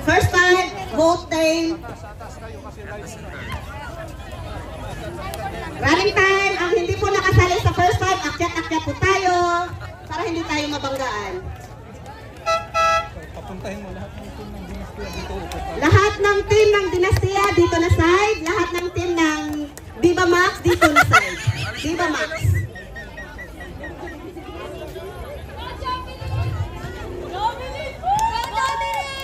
First time, vote time. Running time. Ang hindi po nakasali sa first time, akyat-akyat po tayo para hindi tayo mabanggaan. Papuntahin mo lahat ng team ng Dinastiya dito. Lahat ng team ng Dinastiya dito na side. Lahat ng team ng Viva Max dito na side. Viva Max.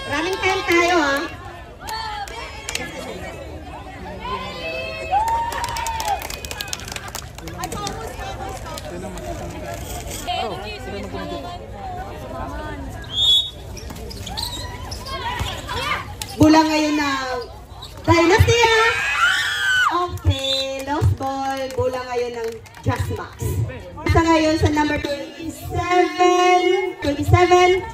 Running time tayo ha. Bulang ngayon ng Dinastiya. Okay, lost ball. Bulang ngayon ng Just Max. Isa ngayon sa number 27.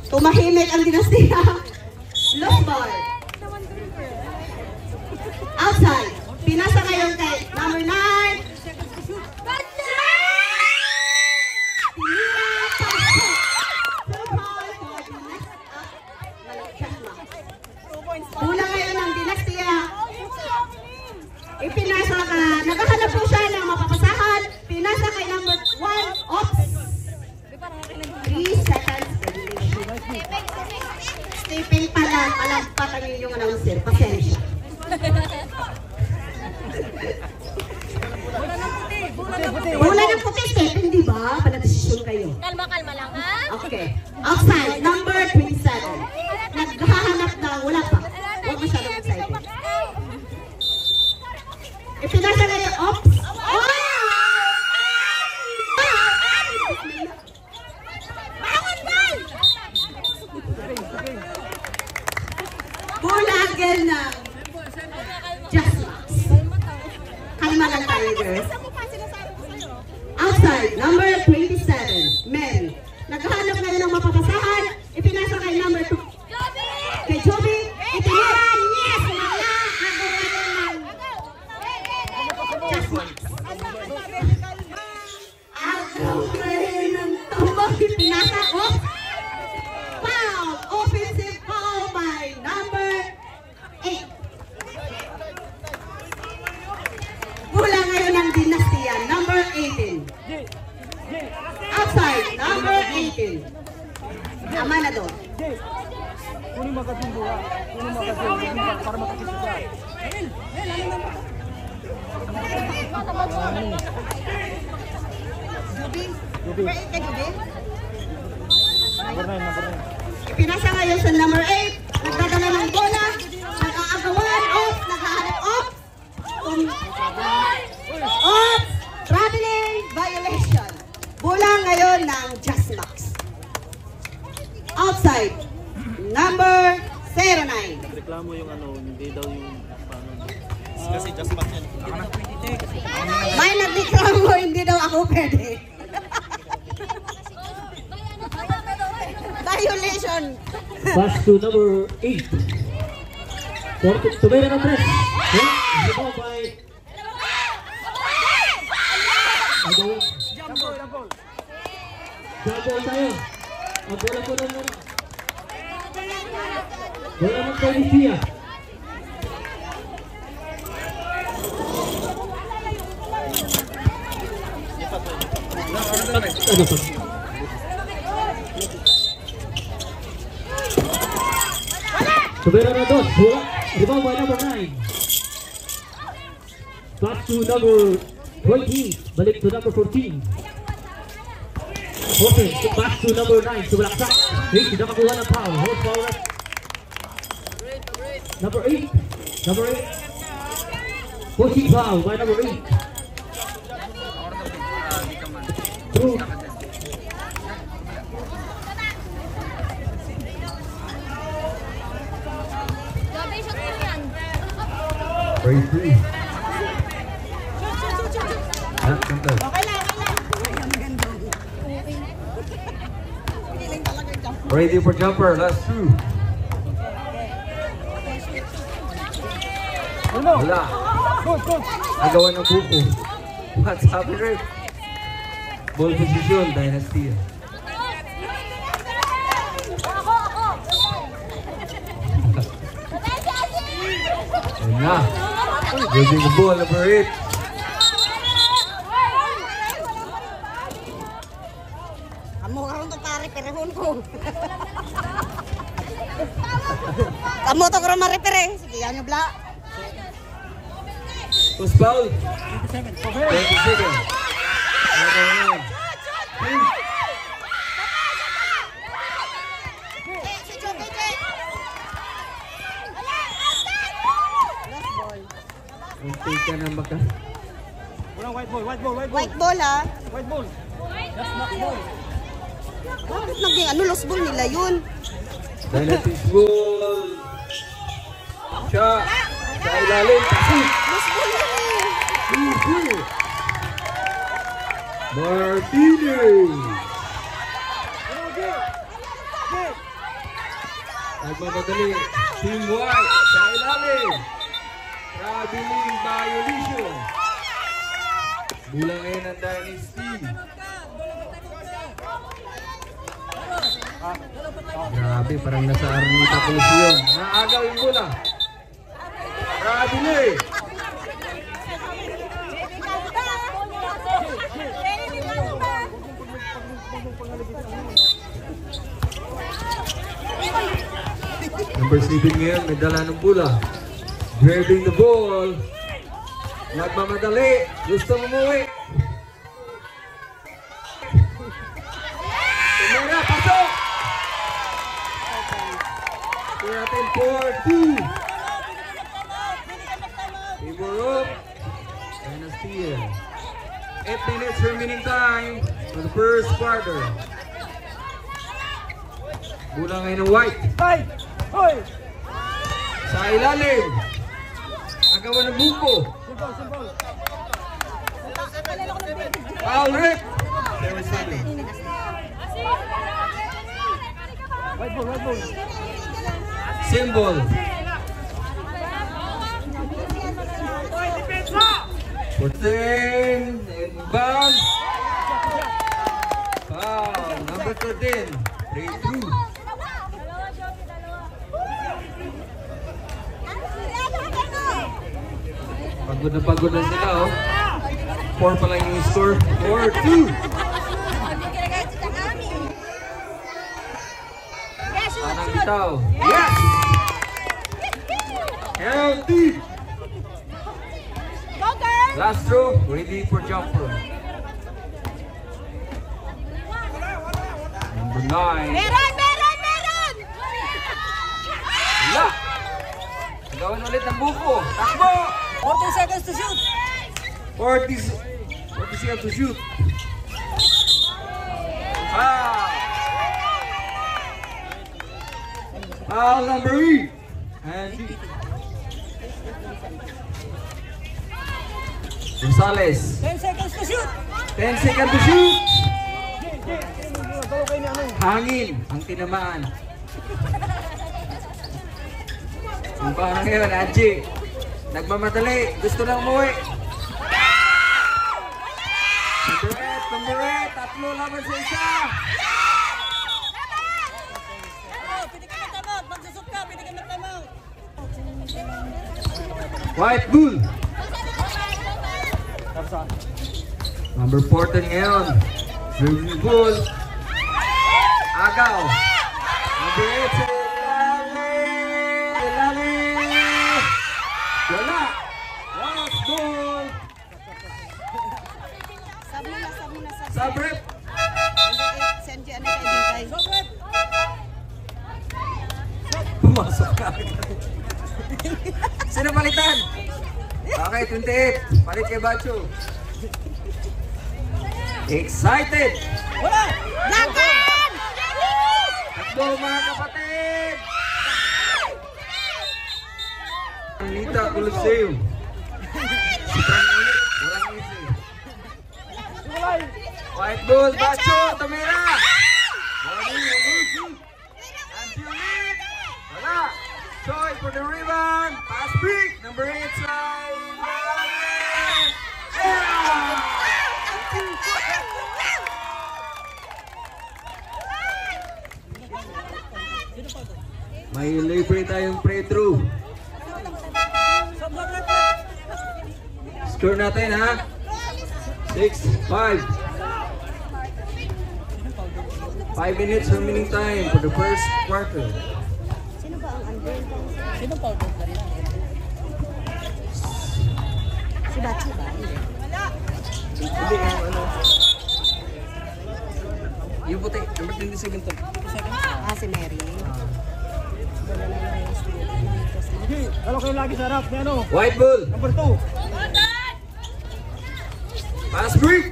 Tumahimik ang Dinastiya. Lost ball. Outside. Pinasa ngayon kay number 9. Bulang ngayon ng Dinastiya. Ipinasa ka. Naghahanap po siya ng mapapasahan. Pinasa kay number 1. Oops. 3 seconds. Stepping pala. Palampakan yung announcer. Pasensya. Bulan ng puti. Stepping, di ba? Panadesisyon kayo. Kalma-kalma lang, ha? Okay. Outside. Number 27. Naghahanap na. Wala pa. Huwag masyadong excited. Ipinasa na yung ops. Bulagel na Just Max. Kalma lang tayo, girls. Outside, number 27, Mary. Naghahanap ngayon ng mapapasahan. Ipinasa kay number 2. Kay Joby. Itinira. Yes! Wala! Just Max. Agaw ngayon ng tumbang. Ipinasa. Oh! Foul! Offensive foul by number 8. Bula ngayon ng Dinastiya, number 18. Outside, number 18. Ama na doon. Kunin mo agad yung buha. Kunin mo agad yung buha para makakita siya. Jubi. Number 9. Ipinasa ngayon sa number 8. Nagdadala ng bola. Nag-aagawan. Off. Nag-ahanap off. Off. Traveling violation. Bola ngayon ng Just Max. Outside. Number 09. Reklamo yung ano, hindi daw yung paano. Kasi Just Max yan. May nagreklamo, hindi daw ako pwede. Violation. Pass to number 8. Tumira ng press. Jump ball tayo. Ang bola po naman. Bola ng Dinastiya. Ano pa? Tumira na doon. Bola. Rebound by number 9. Pass to number 20. Balik to number 14. Okay, back to number 9. Sumalaksak. Hey, tidak makuha ng foul. Hold foul. Number 8. Number 8. Pushing foul by number 8. True. Break 3. Ready for jumper, last two. Wala. Nagawa ng buko. What's happening? Ball position, Dinastiya. Na. Using the ball, number 8. Kamu karon to pare perehon ko. Kamu to karon marepere. Sige, yan yung bla. Was foul. 20 seconds. Unti ka na maka... Walang white ball, white ball, white ball. White ball ha. White ball. That's not ball. Bakit naging ano lost ball nila yun? Dynastis ball. Shot. Sa ilalim. Pasik. Lost ball yun eh. Martinez. Nagmamadali. Team White. Sa ilalim. Traveling violation. Bulang ngayon ang Dynasty. Grabe, parang nasa Arnita Coliseum. Naagaw yung bola. Traveling. Number 7 ngayon, may dala ng bola. Grabbing the ball. Nagmamadali. Gusto umuwi. Tumira, pasok! Kaya natin 4-2. Timur up. And a steal. 8 minutes remaining time for the first quarter. Bulang ngayon ng White. Hey! Hoy! Sa ilalim. Agawan ng buko. Simple, simple. Foul rip. White ball, white ball. Symbol. 14 and bounce. Foul. Number 13. Free through. Pagod na sila, oh. 4 pa lang yung score. 4-2. Anang bitaw. Yes! Healthy! Last throw, ready for jumper. Number 9. Meron! Wala! Gawin ulit ng buko. Takbo! 40 seconds to shoot. 40 seconds to shoot. Foul! Foul number 8. And Gonzalez. 10 seconds to shoot. 10 seconds to shoot. Talo kayo ni ano. Hangin ang tinamaan. Yung parang ngayon, Angie. Nagmamadali. Gusto lang umuwi. Number 8. Tatlo laban sa isa. White Bull. Number 14 ngayon. Blue Bull. Agaw. Number 8 sa ilalim. Wala. White Bull. Sabrip. Pumasok ka. Sino palitan? Okay, 28. Palit kay Bacho. Excited! Lakan! Takbo mga kapatid! Arnita Coliseum. Sobrang init. Walang easy. White Bull, Bacho, Tamira! Wala! Choi for the rebound. Pass break. Number 8 side. May libre tayong free throw. Score natin ha. 6-5. 5 minutes remaining time for the first quarter. Sino ba ang under? Sino foul ball kanina? Si Bachi ba? Hindi nga ano. Yung puti, number 27 to. Ah, si Mary. Sige, ano kayo lagi sa harap ni ano? White ball. Number 2. Pass break.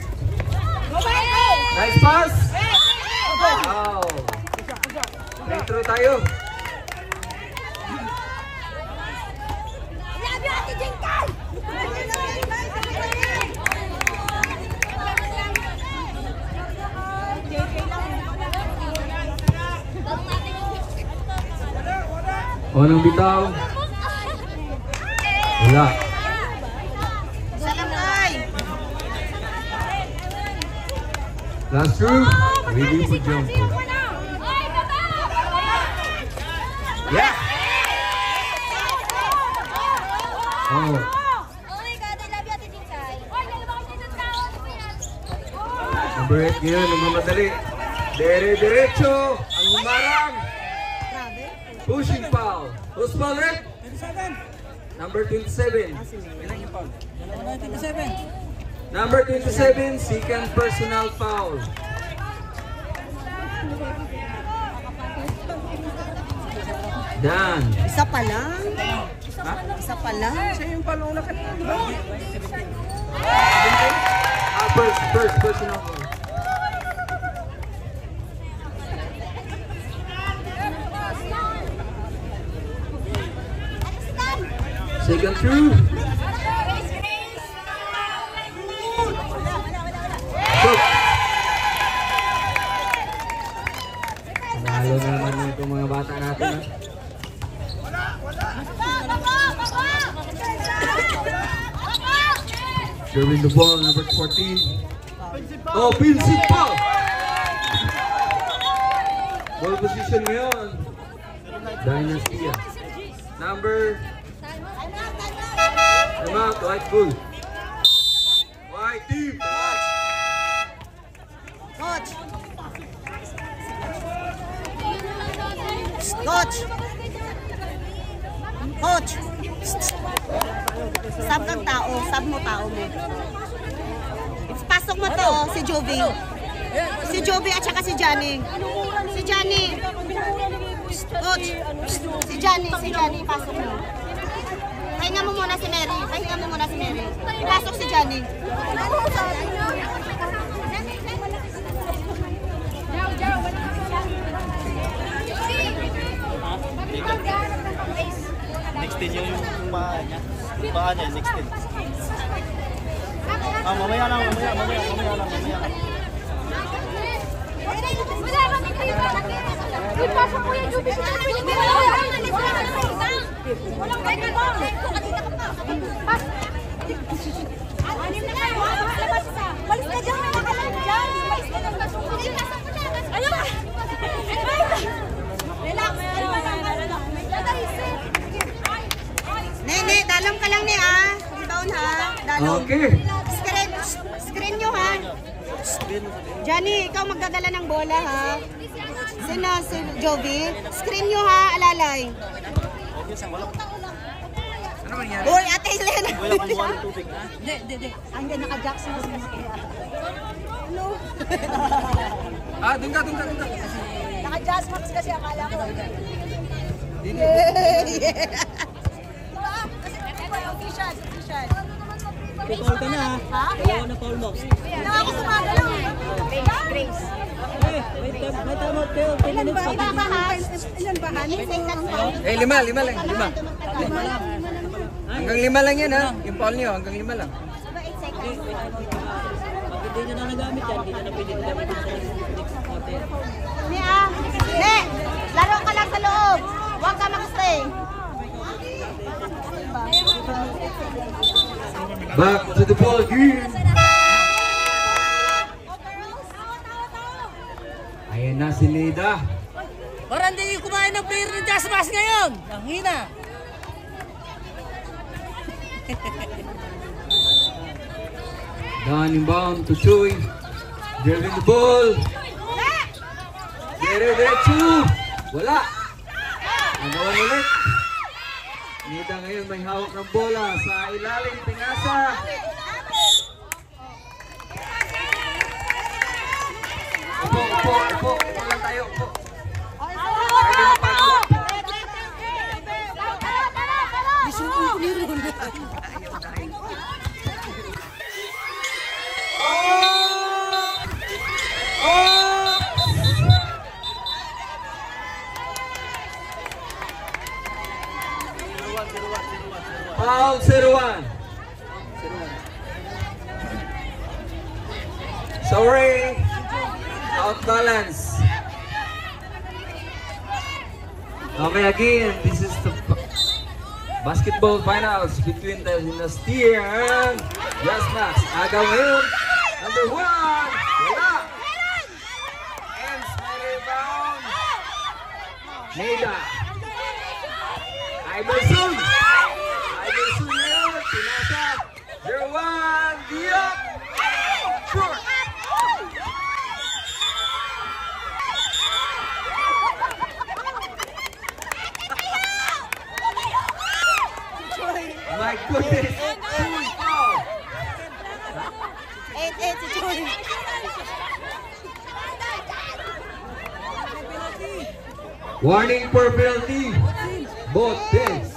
Nice pass. Wow. Free throw tayo. Unang bitaw. Wala. Last through. Ready for jump. Yeah. Oh. Number 8 ngayon, nagmamadali. Diretso. Ang humarang. Pushing foul. Who's foul, Rick? 27. Number 27. Ilan yung foul? 27. Number 27, second personal foul. Dan. Isa pa lang. Ha? Isa pa lang. Siya yung foul na kanina, di ba? First personal foul. Second through. Panalo naman itong mga bata natin. Serving the ball, number 14. Oh, Vincent pa! Ball position ngayon. Dynasty. Number... Come out, white bull. White team. Coach. Coach. Coach. Sab kang tao. Sab mo tao mo. Pasok mo to, si Jovi. Si Jovi at saka si Johnny. Si Johnny. Coach. Si Johnny, pasok mo. Pahinga mo muna si Mary. Ipasok si Johnny. Next 10 yung paa niya. Paa niya, next 10. Mamaya lang. Ipasok ko yung Jubi si Johnny. Walang pwede ba? Anim na kayo. Balis ka dyan. Balis ka dyan. Ayun. Relax. Ne, dalam ka lang ni ah. Down ha. Dalam. Okay. Screen nyo ha. Johnny, ikaw magdadala ng bola ha. Si Jovi. Screen nyo ha, alalay. Uy, Ate Helena. Wala kang buwan ng tubig, ha? Hindi. Hanggang naka-Jackson. Ano? Doon ka. Naka-Jazz Max kasi akala ko. Yeah. Official. Foul ka na ha. Dalawa na foul mo. Hindi ako sumagalaw eh. Grace. May time out kayo. 10 minutes pa. Ilan ba? Eh, lima lang. Hanggang 5 lang yan ha. Yung foul nyo, hanggang 5 lang. Pag hindi nyo na nagamit yan, hindi na pwede gamitin sa next quarter. Ne, laro ka lang sa loob. Huwag ka mag-stay. Back to the ball game. Ayan na si Leda. Parang hindi kumain ng player ng Jazz Max ngayon. Ang hina. Down inbound to Choi. Dribbling the ball. Diretso. Wala. Nagawan ulit. Nita ngayon may hawak ng bola sa ilalim. Tingasa. Upo. Upo lang tayo. Upo. Pwede mapagod. Foul 0-1. Sorry. Out balance. Okay, again, this is the basketball finals between the Dynasty and Just Max. Agaw ngayon. Number 1. Wala. Ends my rebound. Neda. Iverson ngayon. Pinasa. 0-1. Diop. Short. My goodness. Foul. 8-8 si Joy. Warning for penalty. Both teams.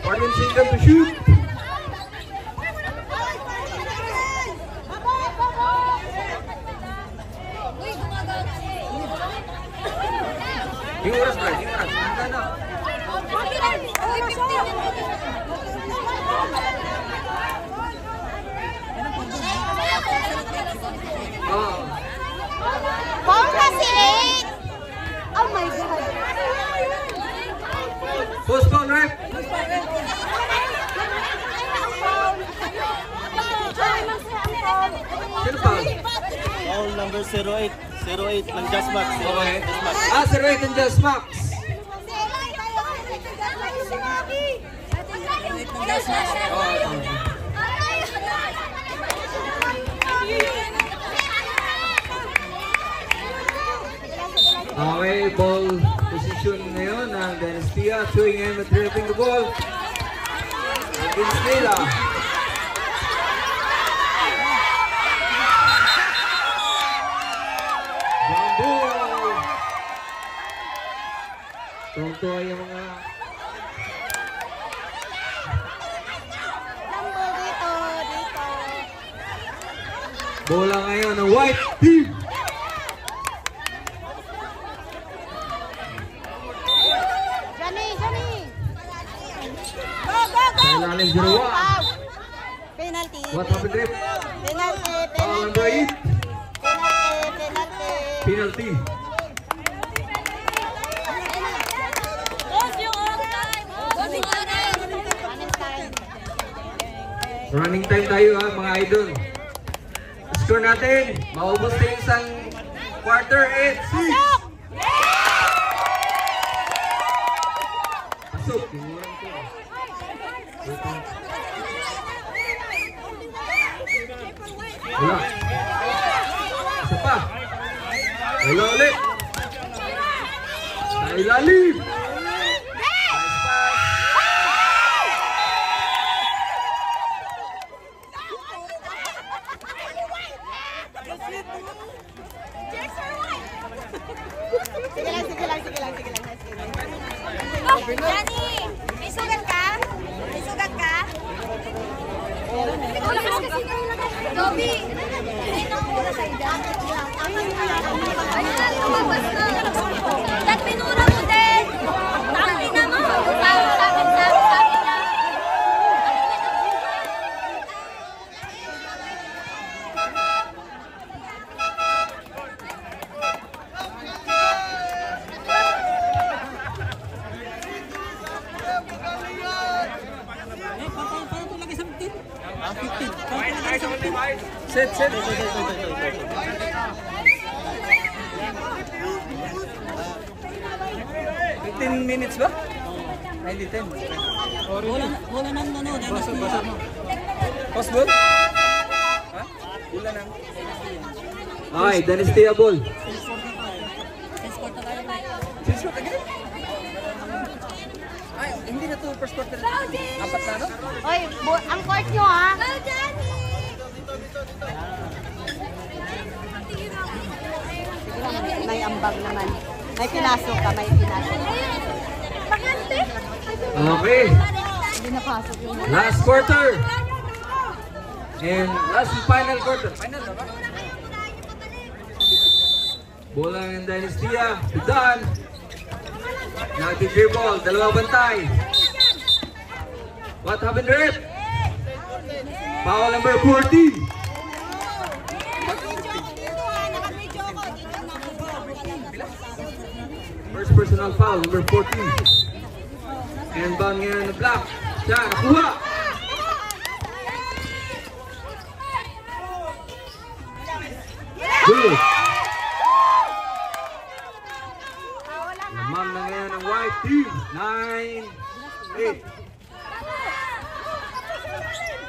14 seconds to shoot. Yung oras ba? Ano? Ball kasi 8. Oh my God. Postpone, right? Sino pa? Foul number 08. 08 ng Just Max. Okay. 08 ng Just Max. Okay, ball position ngayon ng Dynastia. Chewing him at dribbling the ball. Against Nila. Bambu. Tuwang-tuwa yung mga Dito. bola ngayon ng white team. Johnny. Go. Sa ilalim 0-1. Penalty. What happened, Rip? Penalty. Foul number 8. Penalty. Penalty. Running time tayo ha, mga idol. Score natin. Maubos na yung isang quarter. 8-6. Pasok. Tinurang ko. Wala. Isa pa. Wala ulit. Sa ilalim. Sige lang. Johnny, may sugat ka? Dobby! Lumabas na! Dahil pinura mo din! Tangin na mo! Sabi lang! Set. 15 minutes ba? Hindi 10. Bola ng nono. Basa mo. Pass ball? Ha? Bola ng. Ay, Dynasty ball. First quarter again? Ay, hindi na to first quarter. Apat na, no? Oy, ang court nyo ha. May ambag naman. May pinasok ka, may pinasok. Okay. Hindi napasok yun. Last quarter. And last and final quarter. Final na ba? Bola ng Dynastia. Dan. Nag-dribble. Dalawa bantay. What happened, ref? Foul number 40. First personal foul, number 14. And bound ngayon na block. Siya, nakuha. Good. Lamang na ngayon ang white team. 9-8.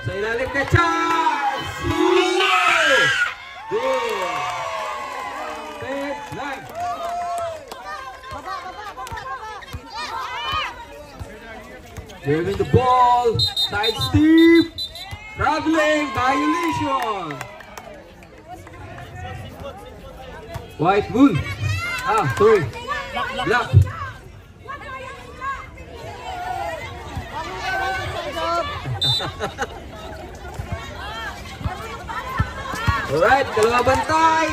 Sa ilalim ka, Charles! Good. 10-9. Giving the ball, side step, traveling, violation. White bull. Ah, sorry. Black. Alright, dalawa bantay.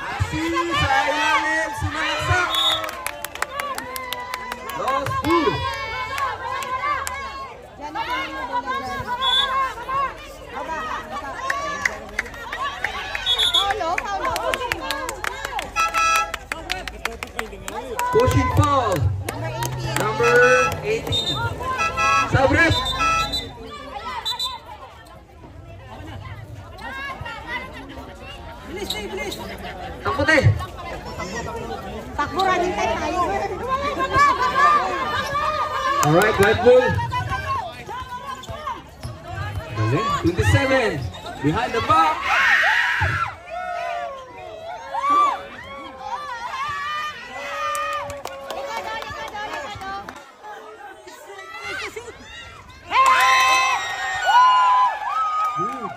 Asi sa ilalim, sumalaksak. Lost bull. Pushing ball. Number 18. Sabrep. Bilis. Takbo tayo. Takburanin tayo. Alright, white bull. Galing. 27. Behind the back. Good.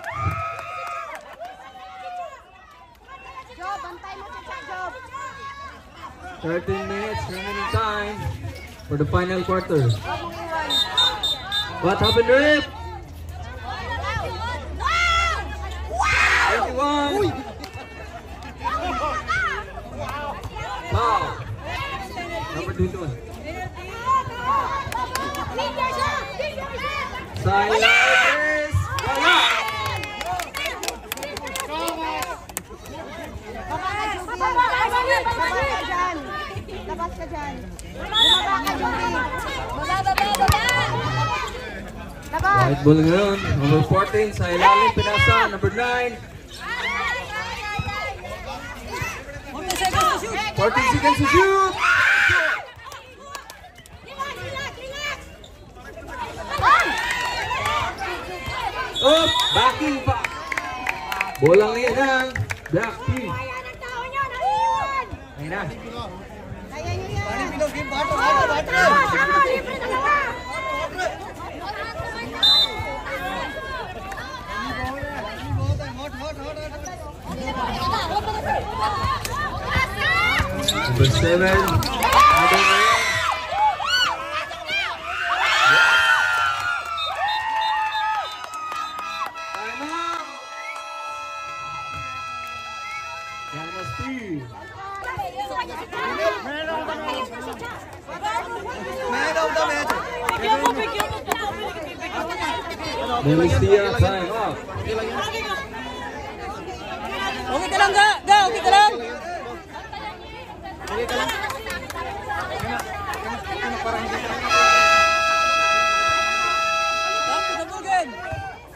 Job, bantay mo siya, Job. 13 minutes remaining time for the final quarter. What happened, Rip? 21. Foul. Number 21. Silence. Wala. Labas ka dyan. Bumaba ka, Joby. Labas. White ball ngayon. Number 14 sa ilalim. Pinasa. Number 9. 14 seconds to shoot. Up. Backing pa. Bola ngayon ng black team. Ayun na. Kaya nyo yan. Number 7. Ada ngayon. Time out. Dynasty. Dynasty time out. Okay ka lang, ga. Okay ka lang.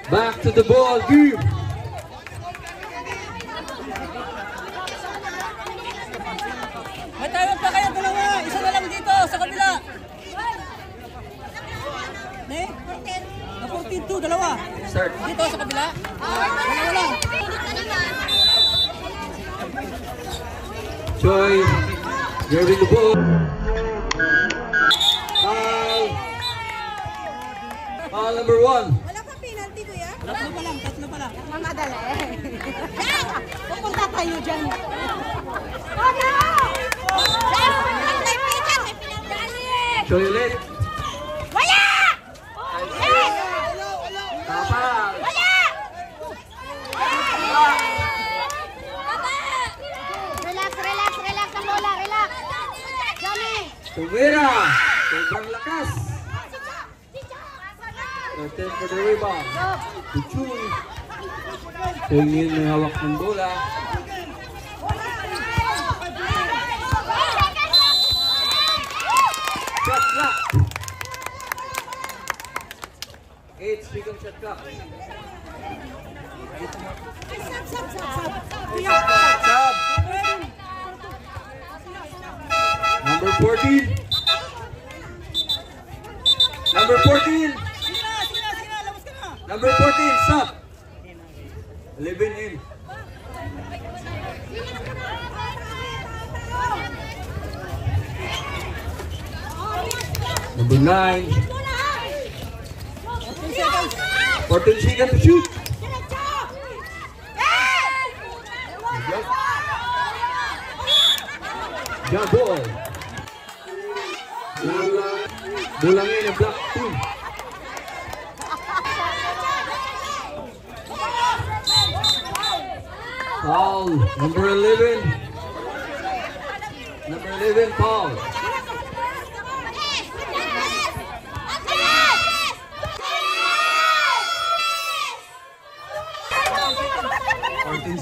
Back to the ball game. May tawag pa kayo dalawa. Isa na lang dito sa kabila. Start. Dito sa kabila. Wala. Choi. Grabbing the ball. Foul. Foul number 1. Wala pa penalty, kuya? Tatlo pa lang. Mamadali. Pupunta tayo dyan. Choi ulit. Wala! Tapal. Relax, relax, relax ang bola, relax. Johnny! Tumira. Sobrang lakas. Attempt for the rebound. To Choi. Choi ngayon may hawak ng bola. Shot clock. 8-second shot clock. Sub. Number 14. Number 14. Number 14, sub. 11 in. Number 9. 14 seconds to shoot. Jump ball. Bulang in block 2. Foul. Number 11. Number 11 foul.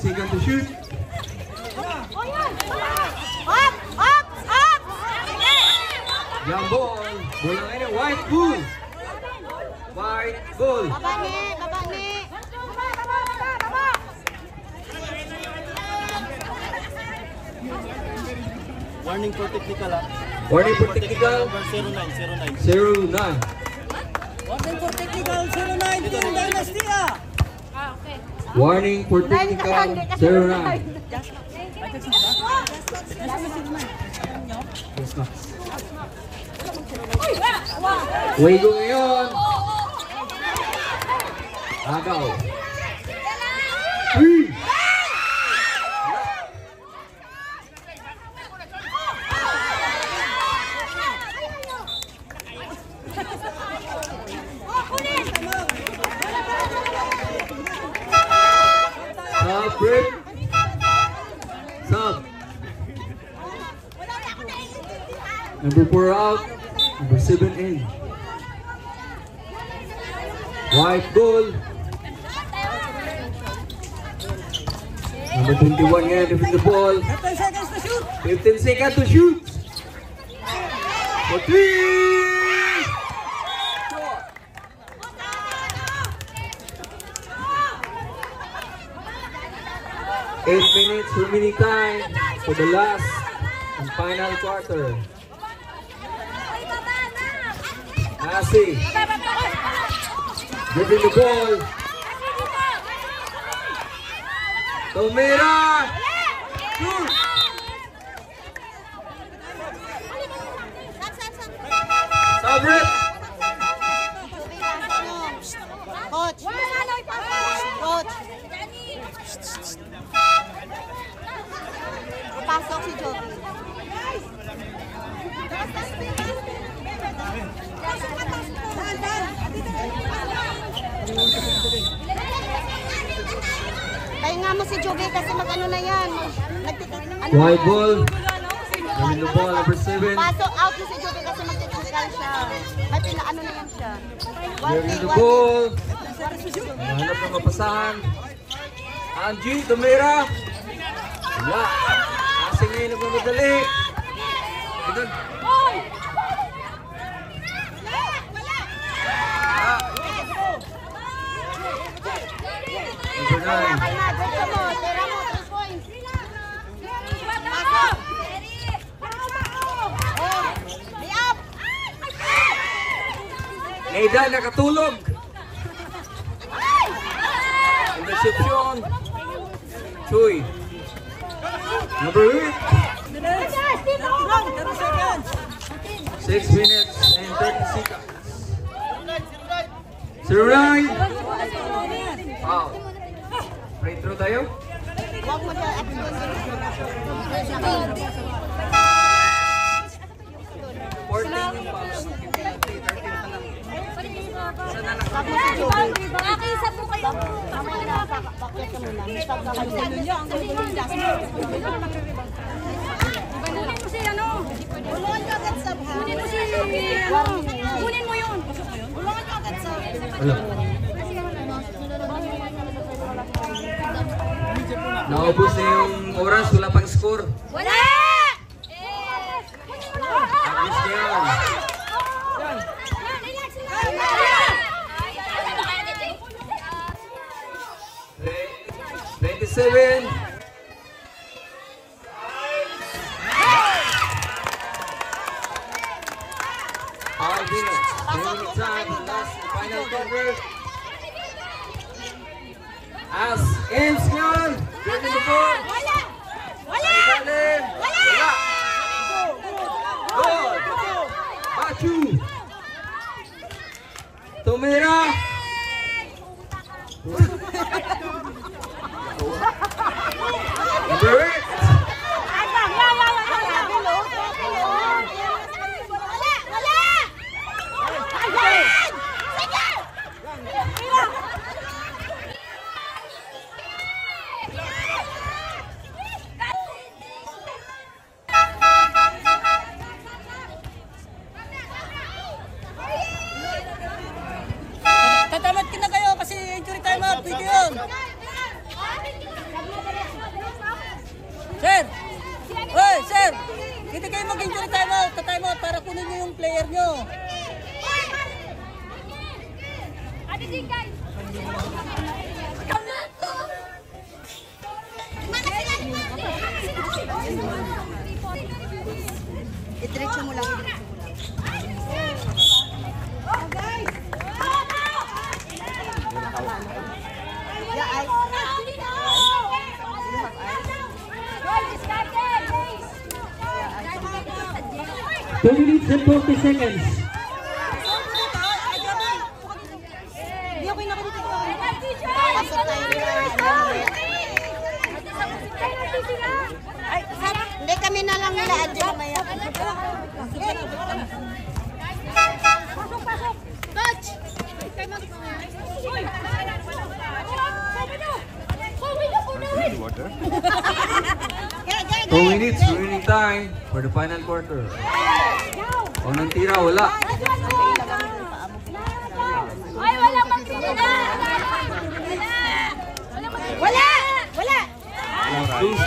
Second to shoot. Up! Up! Up! Jump ball. Bulang in white bull. White bull. Baba ni! Baba ni! Warning for technical ah. Warning for technical. Number 09. 09. Warning for technical 09 Team Dynasty ah. Warning for technical 09. Wego ngayon. Agaw. 3. Sub break. Sub. Number 4 out. Number 7 in. White ball. Number 21 ngayon defend the ball. 15 seconds to shoot. 15 seconds to shoot. For 3. 8 minutes remaining time for the last and final quarter. Asi. Dribbling the ball. Tumira. Shoot. Sabrit. Coach! Coach! Pasok si Joby. Kaya nga mo si Joby kasi mag-ano na yan. White ball. Dribbling the ball number 7. Pasok out na si Joby kasi mag-technical siya. May pinaano na yan siya. Dribbling the ball. Hanap ng kapasahan. Angie, tumira. Wala. Kasi ngayon nagmamadali. Ganun. Number 9. Kaya na, dito mo. Tira mo, 3 points. Pasok. Oh, lay up. Neidan nakatulog. Concepcion. Choi. Number 8. 6 minutes and 30 seconds. 09. Foul. Free throw tayo. Huwag mo dyan. At doon. 14 yung fouls. 13 pa lang. Tapos si Joey. Nakakaisa po kayo. Tama na. Bakit ka muna. Stop ka kayo. Kunin mo si ano? Ulungan ka agad sab ha. Kunin mo si kunin mo yun. Ulungan ka agad sab. Wala. Naubos na yung oras. Wala pang score. Wala! Agis yan. 27. Five minutes. Remaining time. Last final quarter. As ends yan. Getting the ball. Wala! Wala! Isalim. Wala. Good. Bachu. Tumira. Number 8. Tatamad ka na kayo kasi injury time out. Pwede yun. Sir! Hey, sir! Hindi kayo mag-injury time out. Ta-time out para kunin nyo yung player nyo. Ate Jingay! Diretso mo lang. Yeah, I... 2 minutes and 40 seconds. Hindi ako inakulit ito. Pasok tayo. Ay, hindi kami na lang nila adyo mamaya. Coach! 2 minutes. Remaining time for the final quarter. Unang tira, wala. Ay, wala magtira! Wala! Wala! Loose.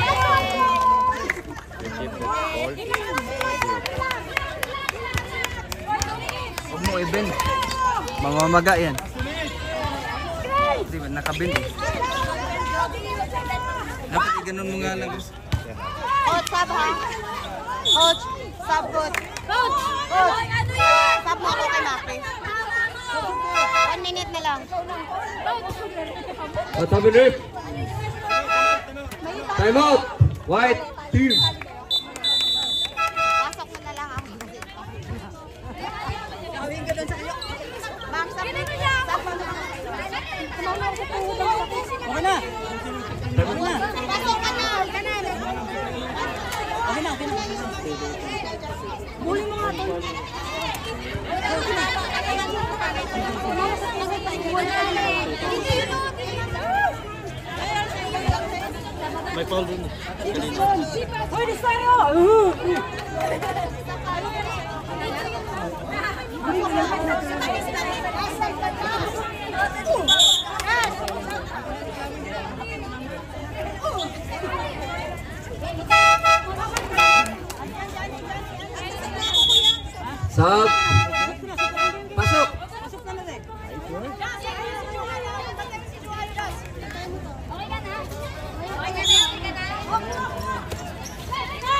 Huwag mo i-bend. Mamamaga yan. Di ba nakabend eh. Dapat i-ganon mo nga lang. Coach, sab ha? Coach, sab coach. Coach! Coach, Ano yan? sab mo ako kay Mape. 1 minute na lang. Tabi rip. Time out. White team. Pasok mo na lang ako. Ma'am, sab mo. Sab mo na. Okay na. Pasok ka na. Okay na, okay na. Muli mo nga ito. May foul din. Hoy, distayo! Sub. Pasok. Okay ka na? Okay ka na? Okay ka na?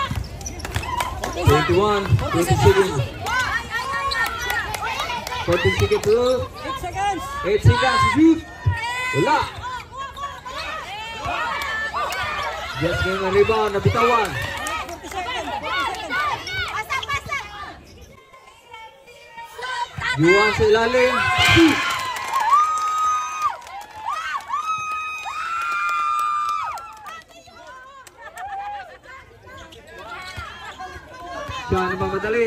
21. 20 seconds. 14 seconds. 8 seconds. 8 seconds. Shoot. Wala. Just ngayon ang rebound, nabitawan. Yuan sa ilalim. Shoot! Siya na mamadali.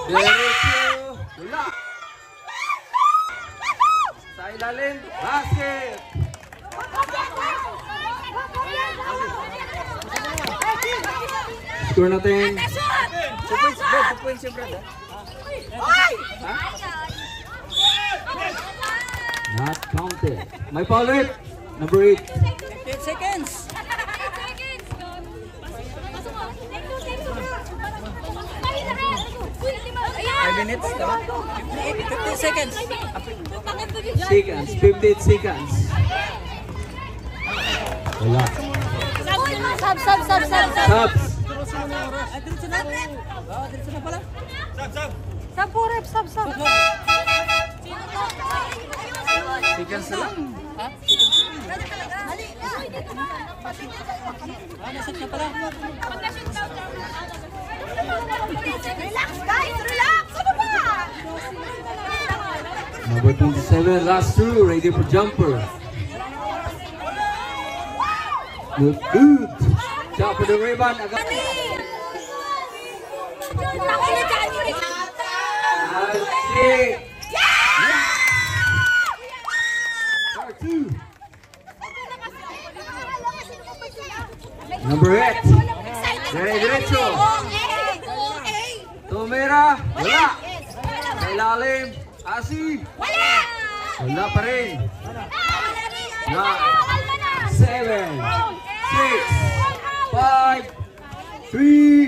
Diretso. Wala. Sa ilalim. Basket. Score natin. 2 points yung Brad. Not counted. May foul rate. Number 8. 10 seconds. 5 minutes, tama? 15 seconds. Seconds. 15 seconds. Wala. Sab. Subs. Ay, diretso na. Diretso na pala. Sab po, rep. Sab. Seconds na lang. Nasat na pala. Relax, guys! Relax! Ano ba? Number 27. Last two. Ready for jumper. Good. Shot for the rebound. Agad. Number 8. Diretso. Tumira. Wala. Sa ilalim. Asi. Wala pa rin. 9, 7, 6, 5, 3,